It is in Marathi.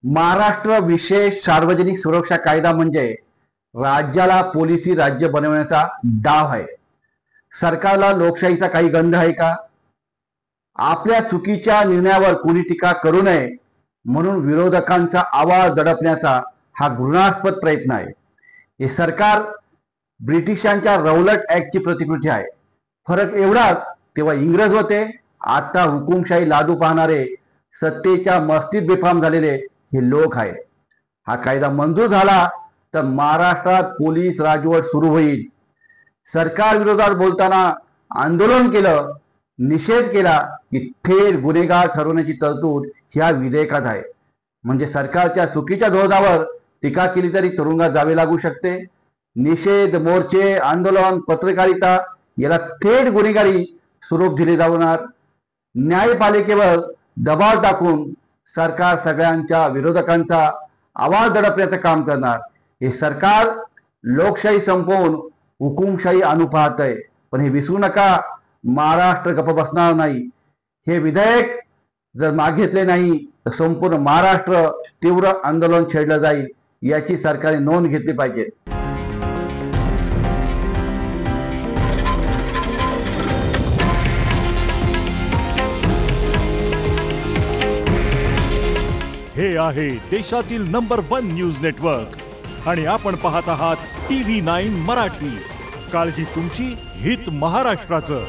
महाराष्ट्र विशेष सार्वजनिक सुरक्षा कायदा म्हणजे राज्याला पोलिसी राज्य बनवण्याचा डाव आहे। सरकारला लोकशाहीचा काही गंध आहे का? आपल्या चुकीच्या निर्णयावर कोणी टीका करू नये म्हणून विरोधकांचा आवाज दडपण्याचा हा घृणास्पद प्रयत्न आहे। हे सरकार ब्रिटिशांच्या रौलट ऍक्टची प्रतिकृती आहे। फरक एवढाच, तेव्हा इंग्रज होते, आता हुकुमशाही लादू पाहणारे सत्तेच्या मस्तीत बेफाम झालेले हे लोक आहेत। हा कायदा मंजूर झाला तर महाराष्ट्रात पोलीस राजवट सुरू होईल। सरकार विरोधात बोलताना आंदोलन केलं, निषेध केला की थेट गुन्हेगार ठरवण्याची तरतूद ह्या विधेयकात आहे। म्हणजे सरकारच्या चुकीच्या धोरणावर टीका केली तरी तुरुंगात जावे लागू शकते। निषेध मोर्चे, आंदोलन, पत्रकारिता याला थेट गुन्हेगारी स्वरूप दिले जाणार। न्यायपालिकेवर दबाव टाकून सरकार सगळ्यांच्या विरोधकांचा आवाज दडपण्याचं काम करणार। हे सरकार लोकशाही संपवून हुकुमशाही आणू पाहतंय, पण हे विसरू नका, महाराष्ट्र गप्प बसणार नाही। हे विधेयक जर मागे घेतले नाही तर संपूर्ण महाराष्ट्र तीव्र आंदोलन छेडलं जाईल, याची सरकारने नोंद घेतली पाहिजे। हे आहे देशातील नंबर 1 न्यूज नेटवर्क आणि आपण पाहत आहात TV9 मराठी। काळजी तुमची, हित महाराष्ट्राचं।